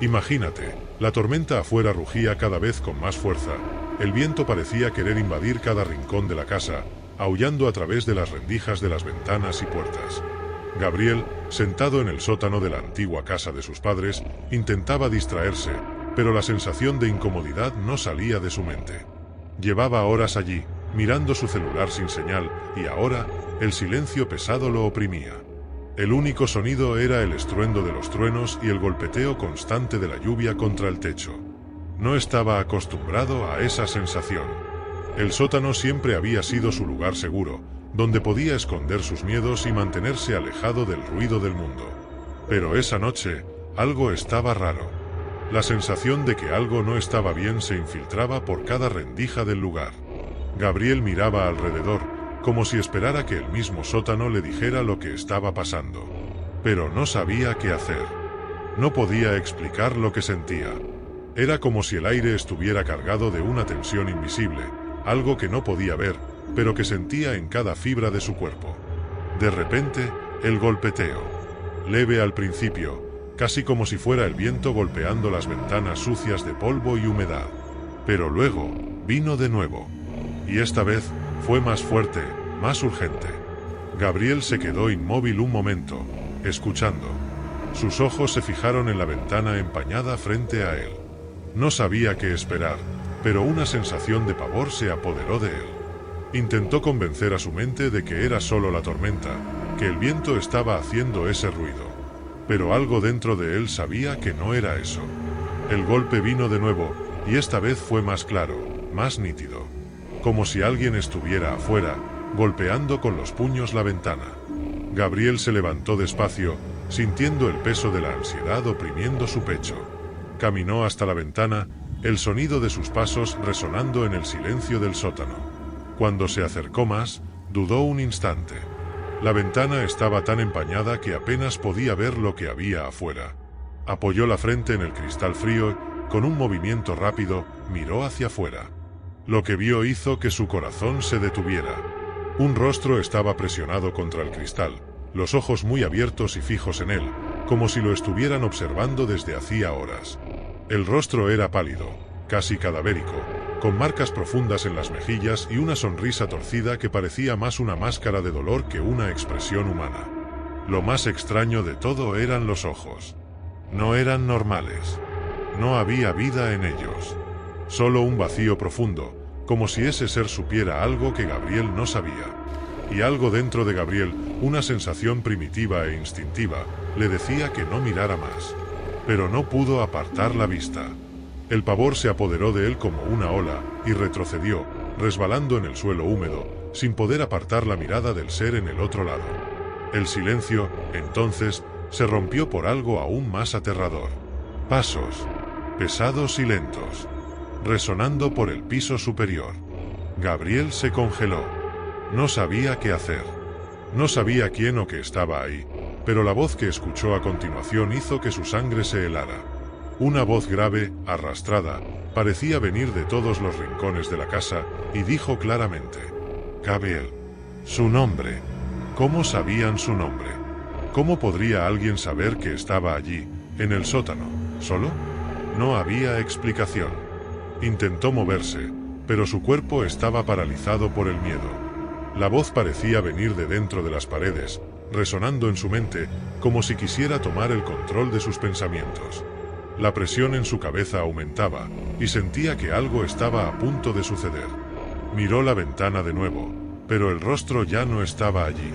Imagínate, la tormenta afuera rugía cada vez con más fuerza. El viento parecía querer invadir cada rincón de la casa, aullando a través de las rendijas de las ventanas y puertas. Gabriel, sentado en el sótano de la antigua casa de sus padres, intentaba distraerse, pero la sensación de incomodidad no salía de su mente. Llevaba horas allí, mirando su celular sin señal, y ahora, el silencio pesado lo oprimía. El único sonido era el estruendo de los truenos y el golpeteo constante de la lluvia contra el techo. No estaba acostumbrado a esa sensación. El sótano siempre había sido su lugar seguro, donde podía esconder sus miedos y mantenerse alejado del ruido del mundo. Pero esa noche, algo estaba raro. La sensación de que algo no estaba bien se infiltraba por cada rendija del lugar. Gabriel miraba alrededor, como si esperara que el mismo sótano le dijera lo que estaba pasando. Pero no sabía qué hacer. No podía explicar lo que sentía. Era como si el aire estuviera cargado de una tensión invisible, algo que no podía ver, pero que sentía en cada fibra de su cuerpo. De repente, el golpeteo. Leve al principio, casi como si fuera el viento golpeando las ventanas sucias de polvo y humedad. Pero luego, vino de nuevo. Y esta vez, fue más fuerte, más urgente. Gabriel se quedó inmóvil un momento, escuchando. Sus ojos se fijaron en la ventana empañada frente a él. No sabía qué esperar, pero una sensación de pavor se apoderó de él. Intentó convencer a su mente de que era solo la tormenta, que el viento estaba haciendo ese ruido. Pero algo dentro de él sabía que no era eso. El golpe vino de nuevo, y esta vez fue más claro, más nítido. Como si alguien estuviera afuera, golpeando con los puños la ventana. Gabriel se levantó despacio, sintiendo el peso de la ansiedad oprimiendo su pecho. Caminó hasta la ventana, el sonido de sus pasos resonando en el silencio del sótano. Cuando se acercó más, dudó un instante. La ventana estaba tan empañada que apenas podía ver lo que había afuera. Apoyó la frente en el cristal frío, con un movimiento rápido, miró hacia afuera. Lo que vio hizo que su corazón se detuviera. Un rostro estaba presionado contra el cristal, los ojos muy abiertos y fijos en él, como si lo estuvieran observando desde hacía horas. El rostro era pálido, casi cadavérico, con marcas profundas en las mejillas y una sonrisa torcida que parecía más una máscara de dolor que una expresión humana. Lo más extraño de todo eran los ojos. No eran normales. No había vida en ellos. Solo un vacío profundo, como si ese ser supiera algo que Gabriel no sabía. Y algo dentro de Gabriel, una sensación primitiva e instintiva, le decía que no mirara más. Pero no pudo apartar la vista. El pavor se apoderó de él como una ola, y retrocedió, resbalando en el suelo húmedo, sin poder apartar la mirada del ser en el otro lado. El silencio, entonces, se rompió por algo aún más aterrador. Pasos, pesados y lentos, resonando por el piso superior. Gabriel se congeló. No sabía qué hacer. No sabía quién o qué estaba ahí, pero la voz que escuchó a continuación hizo que su sangre se helara. Una voz grave, arrastrada, parecía venir de todos los rincones de la casa, y dijo claramente: Gabriel. Su nombre. ¿Cómo sabían su nombre? ¿Cómo podría alguien saber que estaba allí, en el sótano, solo? No había explicación. Intentó moverse, pero su cuerpo estaba paralizado por el miedo. La voz parecía venir de dentro de las paredes, resonando en su mente, como si quisiera tomar el control de sus pensamientos. La presión en su cabeza aumentaba, y sentía que algo estaba a punto de suceder. Miró la ventana de nuevo, pero el rostro ya no estaba allí.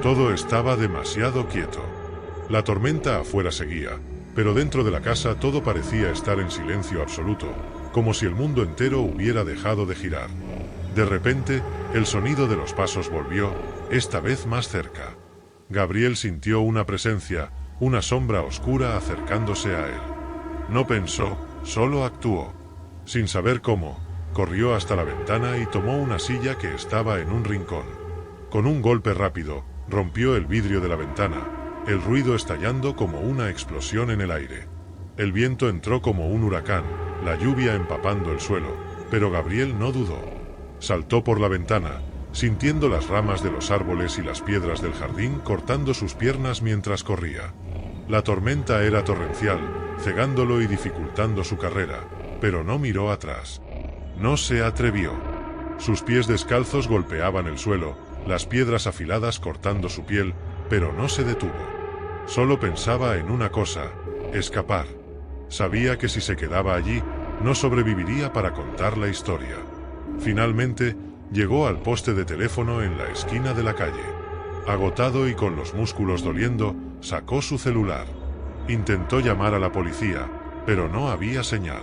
Todo estaba demasiado quieto. La tormenta afuera seguía, pero dentro de la casa todo parecía estar en silencio absoluto, como si el mundo entero hubiera dejado de girar. De repente, el sonido de los pasos volvió, esta vez más cerca. Gabriel sintió una presencia, una sombra oscura acercándose a él. No pensó, solo actuó. Sin saber cómo, corrió hasta la ventana y tomó una silla que estaba en un rincón. Con un golpe rápido, rompió el vidrio de la ventana, el ruido estallando como una explosión en el aire. El viento entró como un huracán, la lluvia empapando el suelo, pero Gabriel no dudó. Saltó por la ventana, sintiendo las ramas de los árboles y las piedras del jardín cortando sus piernas mientras corría. La tormenta era torrencial, cegándolo y dificultando su carrera, pero no miró atrás. No se atrevió. Sus pies descalzos golpeaban el suelo, las piedras afiladas cortando su piel, pero no se detuvo. Solo pensaba en una cosa: escapar. Sabía que si se quedaba allí, no sobreviviría para contar la historia. Finalmente, llegó al poste de teléfono en la esquina de la calle. Agotado y con los músculos doliendo, sacó su celular. Intentó llamar a la policía, pero no había señal.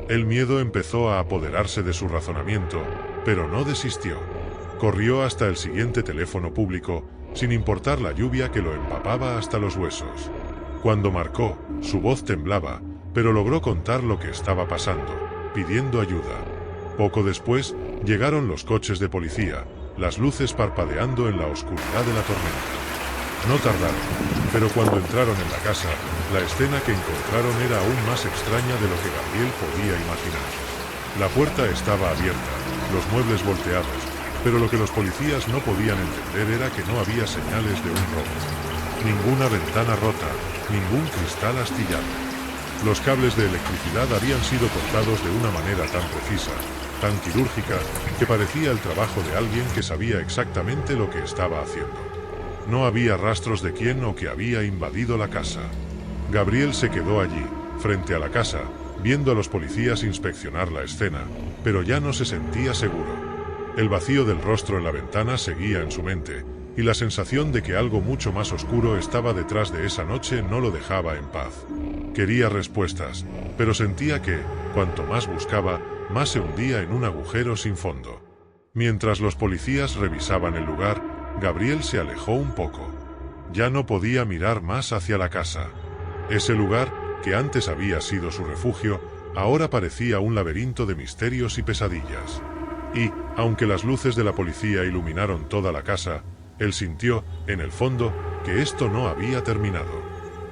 El miedo empezó a apoderarse de su razonamiento, pero no desistió. Corrió hasta el siguiente teléfono público, sin importar la lluvia que lo empapaba hasta los huesos. Cuando marcó, su voz temblaba, pero logró contar lo que estaba pasando, pidiendo ayuda. Poco después, llegaron los coches de policía, las luces parpadeando en la oscuridad de la tormenta. No tardaron, pero cuando entraron en la casa, la escena que encontraron era aún más extraña de lo que Gabriel podía imaginar. La puerta estaba abierta, los muebles volteados, pero lo que los policías no podían entender era que no había señales de un robo. Ninguna ventana rota, ningún cristal astillado. Los cables de electricidad habían sido cortados de una manera tan precisa, tan quirúrgica, que parecía el trabajo de alguien que sabía exactamente lo que estaba haciendo. No había rastros de quién o que había invadido la casa. Gabriel se quedó allí, frente a la casa, viendo a los policías inspeccionar la escena, pero ya no se sentía seguro. El vacío del rostro en la ventana seguía en su mente, y la sensación de que algo mucho más oscuro estaba detrás de esa noche no lo dejaba en paz. Quería respuestas, pero sentía que, cuanto más buscaba, más se hundía en un agujero sin fondo. Mientras los policías revisaban el lugar, Gabriel se alejó un poco. Ya no podía mirar más hacia la casa. Ese lugar, que antes había sido su refugio, ahora parecía un laberinto de misterios y pesadillas. Y, aunque las luces de la policía iluminaron toda la casa, él sintió, en el fondo, que esto no había terminado.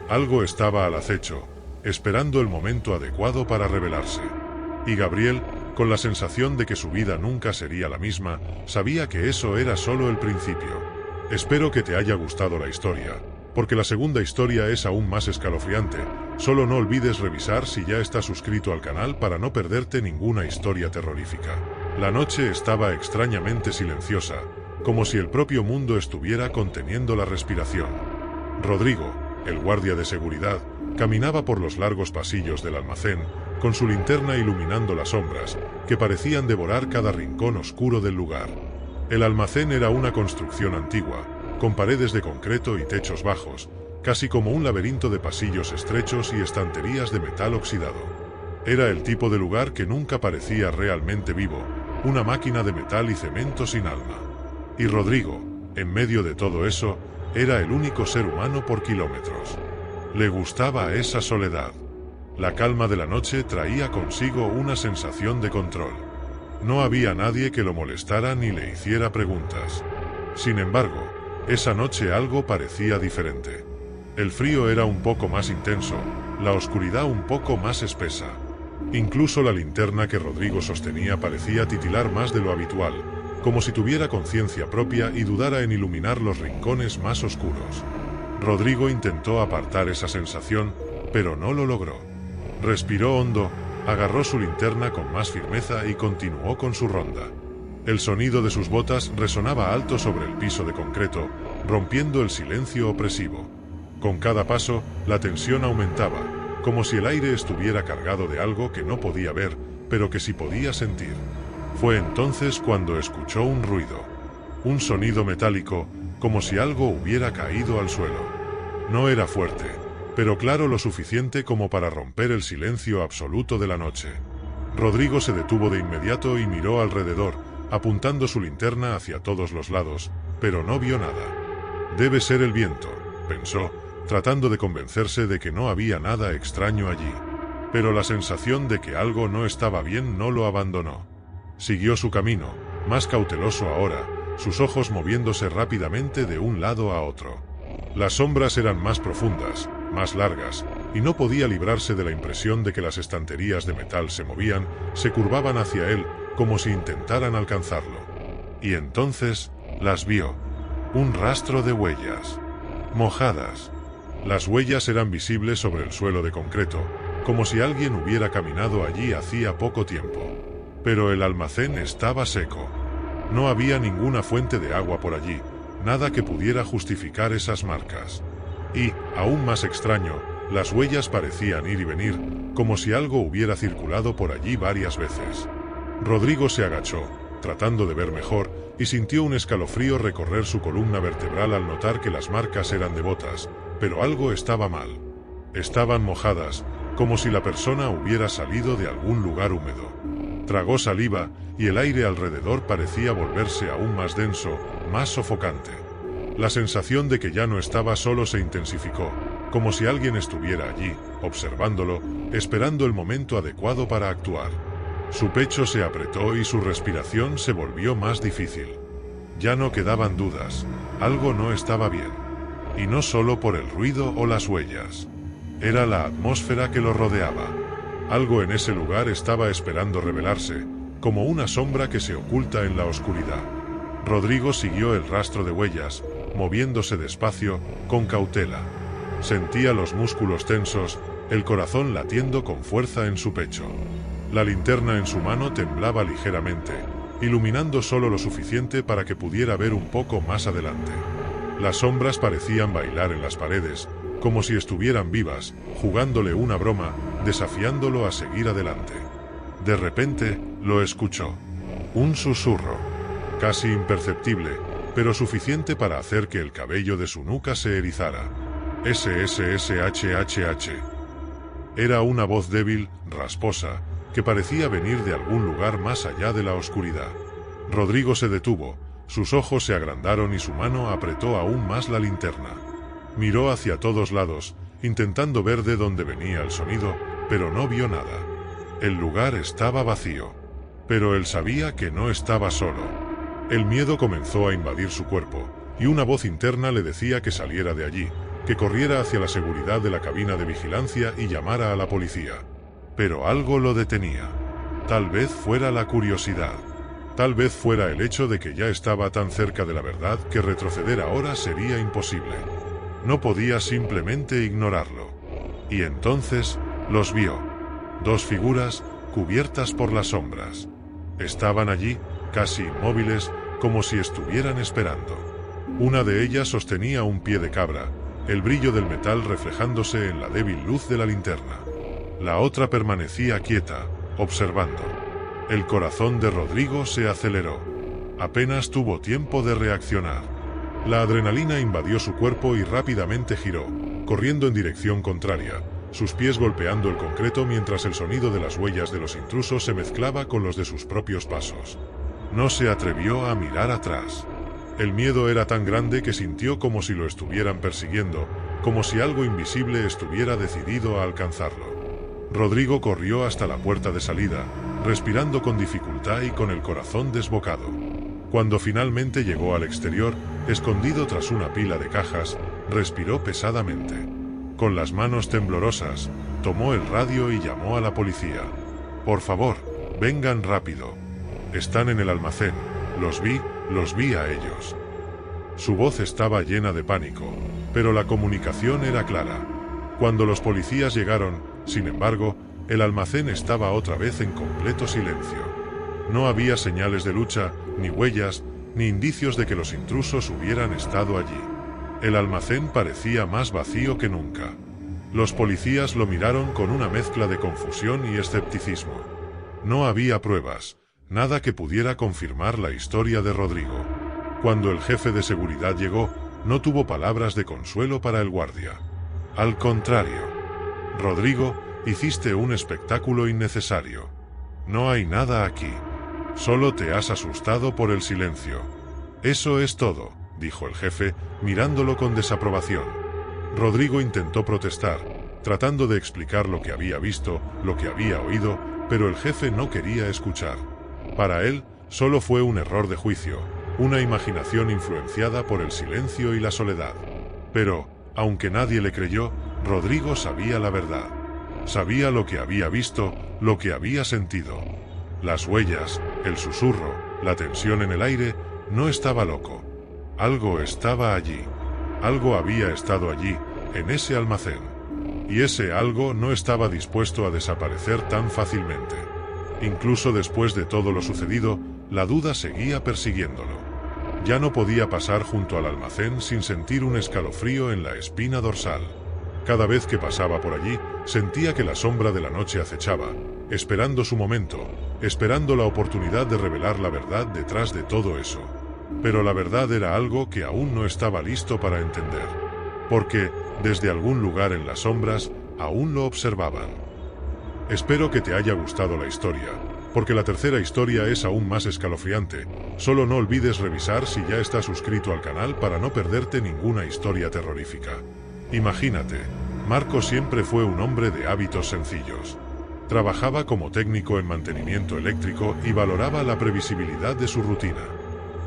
Algo estaba al acecho, esperando el momento adecuado para revelarse. Y Gabriel, con la sensación de que su vida nunca sería la misma, sabía que eso era solo el principio. Espero que te haya gustado la historia, porque la segunda historia es aún más escalofriante. Solo no olvides revisar si ya estás suscrito al canal para no perderte ninguna historia terrorífica. La noche estaba extrañamente silenciosa, como si el propio mundo estuviera conteniendo la respiración. Rodrigo, el guardia de seguridad, caminaba por los largos pasillos del almacén, con su linterna iluminando las sombras, que parecían devorar cada rincón oscuro del lugar. El almacén era una construcción antigua, con paredes de concreto y techos bajos, casi como un laberinto de pasillos estrechos y estanterías de metal oxidado. Era el tipo de lugar que nunca parecía realmente vivo, una máquina de metal y cemento sin alma. Y Rodrigo, en medio de todo eso, era el único ser humano por kilómetros. Le gustaba esa soledad. La calma de la noche traía consigo una sensación de control. No había nadie que lo molestara ni le hiciera preguntas. Sin embargo, esa noche algo parecía diferente. El frío era un poco más intenso, la oscuridad un poco más espesa. Incluso la linterna que Rodrigo sostenía parecía titilar más de lo habitual, como si tuviera conciencia propia y dudara en iluminar los rincones más oscuros. Rodrigo intentó apartar esa sensación, pero no lo logró. Respiró hondo, agarró su linterna con más firmeza y continuó con su ronda. El sonido de sus botas resonaba alto sobre el piso de concreto, rompiendo el silencio opresivo. Con cada paso, la tensión aumentaba, como si el aire estuviera cargado de algo que no podía ver, pero que sí podía sentir. Fue entonces cuando escuchó un ruido. Un sonido metálico, como si algo hubiera caído al suelo. No era fuerte, pero claro lo suficiente como para romper el silencio absoluto de la noche. Rodrigo se detuvo de inmediato y miró alrededor, apuntando su linterna hacia todos los lados, pero no vio nada. Debe ser el viento, pensó, tratando de convencerse de que no había nada extraño allí. Pero la sensación de que algo no estaba bien no lo abandonó. Siguió su camino, más cauteloso ahora, sus ojos moviéndose rápidamente de un lado a otro. Las sombras eran más profundas, más largas, y no podía librarse de la impresión de que las estanterías de metal se movían, se curvaban hacia él, como si intentaran alcanzarlo. Y entonces, las vio. Un rastro de huellas. Mojadas. Las huellas eran visibles sobre el suelo de concreto, como si alguien hubiera caminado allí hacía poco tiempo. Pero el almacén estaba seco. No había ninguna fuente de agua por allí, nada que pudiera justificar esas marcas. Y, aún más extraño, las huellas parecían ir y venir, como si algo hubiera circulado por allí varias veces. Rodrigo se agachó, tratando de ver mejor, y sintió un escalofrío recorrer su columna vertebral al notar que las marcas eran de botas, pero algo estaba mal. Estaban mojadas, como si la persona hubiera salido de algún lugar húmedo. Tragó saliva, y el aire alrededor parecía volverse aún más denso, más sofocante. La sensación de que ya no estaba solo se intensificó, como si alguien estuviera allí, observándolo, esperando el momento adecuado para actuar. Su pecho se apretó y su respiración se volvió más difícil. Ya no quedaban dudas, algo no estaba bien. Y no solo por el ruido o las huellas. Era la atmósfera que lo rodeaba. Algo en ese lugar estaba esperando revelarse, como una sombra que se oculta en la oscuridad. Rodrigo siguió el rastro de huellas, moviéndose despacio, con cautela. Sentía los músculos tensos, el corazón latiendo con fuerza en su pecho. La linterna en su mano temblaba ligeramente, iluminando solo lo suficiente para que pudiera ver un poco más adelante. Las sombras parecían bailar en las paredes, como si estuvieran vivas, jugándole una broma, desafiándolo a seguir adelante. De repente, lo escuchó. Un susurro. Casi imperceptible, pero suficiente para hacer que el cabello de su nuca se erizara. SSSHHH. Era una voz débil, rasposa, que parecía venir de algún lugar más allá de la oscuridad. Rodrigo se detuvo, sus ojos se agrandaron y su mano apretó aún más la linterna. Miró hacia todos lados, intentando ver de dónde venía el sonido, pero no vio nada. El lugar estaba vacío. Pero él sabía que no estaba solo. El miedo comenzó a invadir su cuerpo, y una voz interna le decía que saliera de allí, que corriera hacia la seguridad de la cabina de vigilancia y llamara a la policía. Pero algo lo detenía. Tal vez fuera la curiosidad. Tal vez fuera el hecho de que ya estaba tan cerca de la verdad que retroceder ahora sería imposible. No podía simplemente ignorarlo. Y entonces, los vio. Dos figuras, cubiertas por las sombras. Estaban allí, casi inmóviles, como si estuvieran esperando. Una de ellas sostenía un pie de cabra, el brillo del metal reflejándose en la débil luz de la linterna. La otra permanecía quieta, observando. El corazón de Rodrigo se aceleró. Apenas tuvo tiempo de reaccionar. La adrenalina invadió su cuerpo y rápidamente giró, corriendo en dirección contraria, sus pies golpeando el concreto mientras el sonido de las huellas de los intrusos se mezclaba con los de sus propios pasos. No se atrevió a mirar atrás. El miedo era tan grande que sintió como si lo estuvieran persiguiendo, como si algo invisible estuviera decidido a alcanzarlo. Rodrigo corrió hasta la puerta de salida, respirando con dificultad y con el corazón desbocado. Cuando finalmente llegó al exterior, escondido tras una pila de cajas, respiró pesadamente. Con las manos temblorosas, tomó el radio y llamó a la policía. «Por favor, vengan rápido. Están en el almacén. Los vi a ellos». Su voz estaba llena de pánico, pero la comunicación era clara. Cuando los policías llegaron, sin embargo, el almacén estaba otra vez en completo silencio. No había señales de lucha, ni huellas, ni indicios de que los intrusos hubieran estado allí. El almacén parecía más vacío que nunca. Los policías lo miraron con una mezcla de confusión y escepticismo. No había pruebas, nada que pudiera confirmar la historia de Rodrigo. Cuando el jefe de seguridad llegó, no tuvo palabras de consuelo para el guardia. Al contrario. «Rodrigo, hiciste un espectáculo innecesario. No hay nada aquí. Solo te has asustado por el silencio. Eso es todo», dijo el jefe, mirándolo con desaprobación. Rodrigo intentó protestar, tratando de explicar lo que había visto, lo que había oído, pero el jefe no quería escuchar. Para él, solo fue un error de juicio, una imaginación influenciada por el silencio y la soledad. Pero, aunque nadie le creyó, Rodrigo sabía la verdad. Sabía lo que había visto, lo que había sentido. Las huellas, el susurro, la tensión en el aire, no estaba loco. Algo estaba allí. Algo había estado allí, en ese almacén. Y ese algo no estaba dispuesto a desaparecer tan fácilmente. Incluso después de todo lo sucedido, la duda seguía persiguiéndolo. Ya no podía pasar junto al almacén sin sentir un escalofrío en la espina dorsal. Cada vez que pasaba por allí, sentía que la sombra de la noche acechaba, esperando su momento, esperando la oportunidad de revelar la verdad detrás de todo eso. Pero la verdad era algo que aún no estaba listo para entender. Porque, desde algún lugar en las sombras, aún lo observaban. Espero que te haya gustado la historia, porque la tercera historia es aún más escalofriante. Solo no olvides revisar si ya estás suscrito al canal para no perderte ninguna historia terrorífica. Imagínate, Marcos siempre fue un hombre de hábitos sencillos. Trabajaba como técnico en mantenimiento eléctrico y valoraba la previsibilidad de su rutina.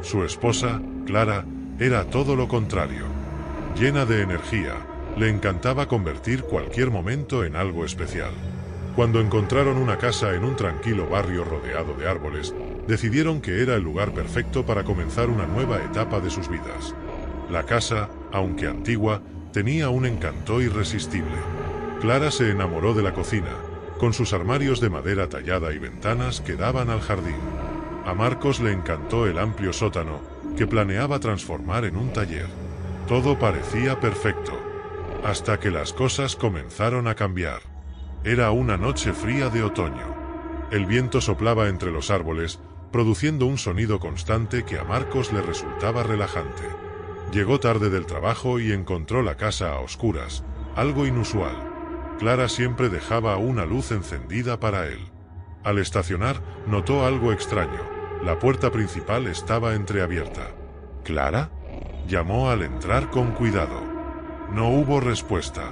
Su esposa, Clara, era todo lo contrario. Llena de energía, le encantaba convertir cualquier momento en algo especial. Cuando encontraron una casa en un tranquilo barrio rodeado de árboles, decidieron que era el lugar perfecto para comenzar una nueva etapa de sus vidas. La casa, aunque antigua, tenía un encanto irresistible. Clara se enamoró de la cocina, con sus armarios de madera tallada y ventanas que daban al jardín. A Marcos le encantó el amplio sótano, que planeaba transformar en un taller. Todo parecía perfecto, hasta que las cosas comenzaron a cambiar. Era una noche fría de otoño. El viento soplaba entre los árboles, produciendo un sonido constante que a Marcos le resultaba relajante. Llegó tarde del trabajo y encontró la casa a oscuras, algo inusual. Clara siempre dejaba una luz encendida para él. Al estacionar, notó algo extraño. La puerta principal estaba entreabierta. ¿Clara?, llamó al entrar con cuidado. No hubo respuesta.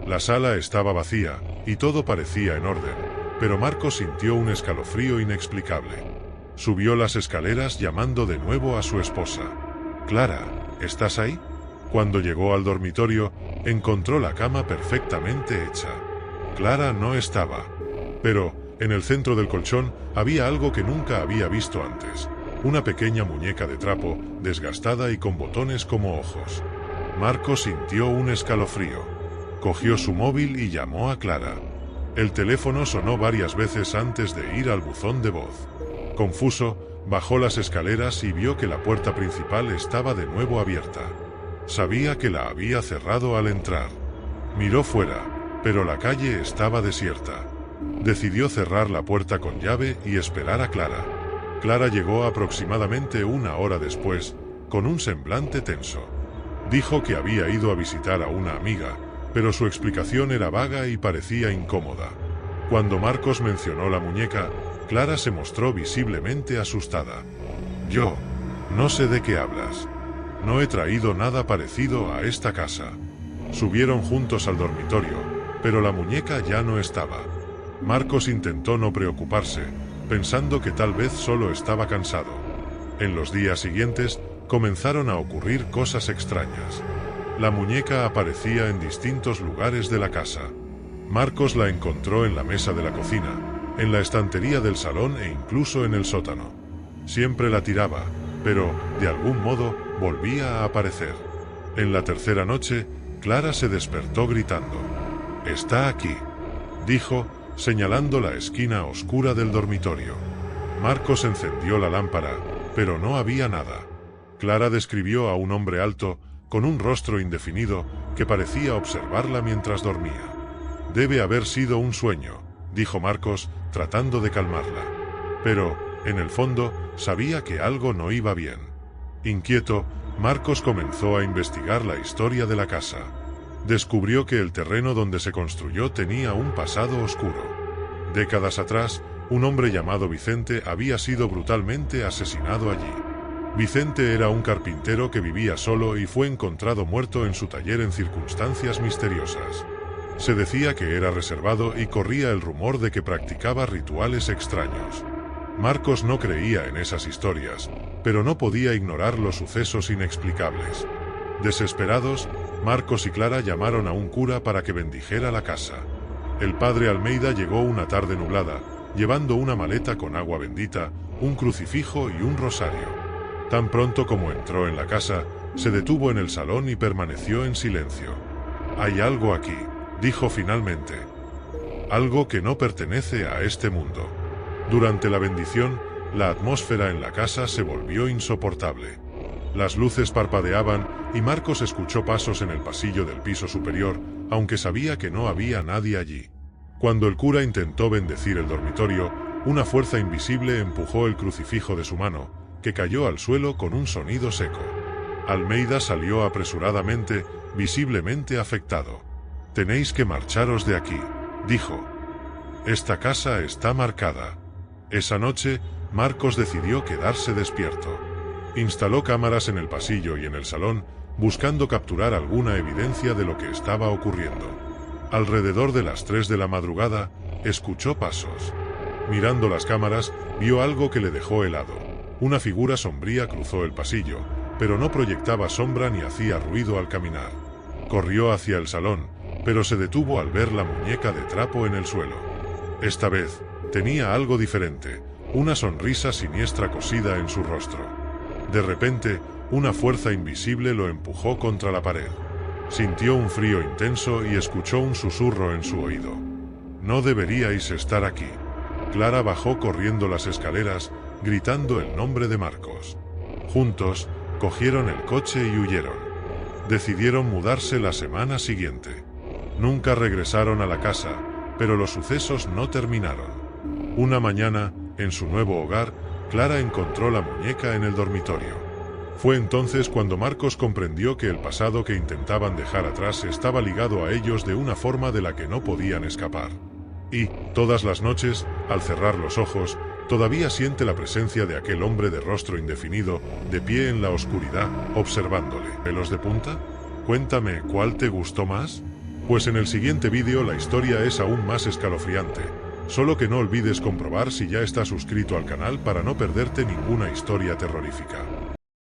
La sala estaba vacía, y todo parecía en orden, pero Marcos sintió un escalofrío inexplicable. Subió las escaleras llamando de nuevo a su esposa. «Clara, ¿estás ahí?». Cuando llegó al dormitorio, encontró la cama perfectamente hecha. Clara no estaba. Pero, en el centro del colchón, había algo que nunca había visto antes. Una pequeña muñeca de trapo, desgastada y con botones como ojos. Marcos sintió un escalofrío. Cogió su móvil y llamó a Clara. El teléfono sonó varias veces antes de ir al buzón de voz. Confuso, bajó las escaleras y vio que la puerta principal estaba de nuevo abierta. Sabía que la había cerrado al entrar. Miró fuera, pero la calle estaba desierta. Decidió cerrar la puerta con llave y esperar a Clara. Clara llegó aproximadamente una hora después, con un semblante tenso. Dijo que había ido a visitar a una amiga, pero su explicación era vaga y parecía incómoda. Cuando Marcos mencionó la muñeca, Clara se mostró visiblemente asustada. «Yo no sé de qué hablas. No he traído nada parecido a esta casa». Subieron juntos al dormitorio, pero la muñeca ya no estaba. Marcos intentó no preocuparse, pensando que tal vez solo estaba cansado. En los días siguientes, comenzaron a ocurrir cosas extrañas. La muñeca aparecía en distintos lugares de la casa. Marcos la encontró en la mesa de la cocina, en la estantería del salón e incluso en el sótano. Siempre la tiraba, pero, de algún modo, volvía a aparecer. En la tercera noche, Clara se despertó gritando. «Está aquí», dijo, señalando la esquina oscura del dormitorio. Marcos encendió la lámpara, pero no había nada. Clara describió a un hombre alto, con un rostro indefinido, que parecía observarla mientras dormía. «Debe haber sido un sueño», dijo Marcos, tratando de calmarla. Pero, en el fondo, sabía que algo no iba bien. Inquieto, Marcos comenzó a investigar la historia de la casa. Descubrió que el terreno donde se construyó tenía un pasado oscuro. Décadas atrás, un hombre llamado Vicente había sido brutalmente asesinado allí. Vicente era un carpintero que vivía solo y fue encontrado muerto en su taller en circunstancias misteriosas. Se decía que era reservado y corría el rumor de que practicaba rituales extraños. Marcos no creía en esas historias, pero no podía ignorar los sucesos inexplicables. Desesperados, Marcos y Clara llamaron a un cura para que bendijera la casa. El padre Almeida llegó una tarde nublada, llevando una maleta con agua bendita, un crucifijo y un rosario. Tan pronto como entró en la casa, se detuvo en el salón y permaneció en silencio. Hay algo aquí, dijo finalmente. Algo que no pertenece a este mundo. Durante la bendición, la atmósfera en la casa se volvió insoportable. Las luces parpadeaban y Marcos escuchó pasos en el pasillo del piso superior, aunque sabía que no había nadie allí. Cuando el cura intentó bendecir el dormitorio, una fuerza invisible empujó el crucifijo de su mano, que cayó al suelo con un sonido seco. Almeida salió apresuradamente, visiblemente afectado. «Tenéis que marcharos de aquí», dijo. «Esta casa está marcada». Esa noche, Marcos decidió quedarse despierto. Instaló cámaras en el pasillo y en el salón, buscando capturar alguna evidencia de lo que estaba ocurriendo. Alrededor de las 3 de la madrugada, escuchó pasos. Mirando las cámaras, vio algo que le dejó helado. Una figura sombría cruzó el pasillo, pero no proyectaba sombra ni hacía ruido al caminar. Corrió hacia el salón, pero se detuvo al ver la muñeca de trapo en el suelo. Esta vez, tenía algo diferente, una sonrisa siniestra cosida en su rostro. De repente, una fuerza invisible lo empujó contra la pared. Sintió un frío intenso y escuchó un susurro en su oído. «No deberíais estar aquí». Clara bajó corriendo las escaleras, gritando el nombre de Marcos. Juntos, cogieron el coche y huyeron. Decidieron mudarse la semana siguiente. Nunca regresaron a la casa, pero los sucesos no terminaron. Una mañana, en su nuevo hogar, Clara encontró la muñeca en el dormitorio. Fue entonces cuando Marcos comprendió que el pasado que intentaban dejar atrás estaba ligado a ellos de una forma de la que no podían escapar. Y, todas las noches, al cerrar los ojos, todavía siente la presencia de aquel hombre de rostro indefinido, de pie en la oscuridad, observándole. ¿Pelos de punta? Cuéntame, ¿cuál te gustó más? Pues en el siguiente vídeo la historia es aún más escalofriante. Solo que no olvides comprobar si ya estás suscrito al canal para no perderte ninguna historia terrorífica.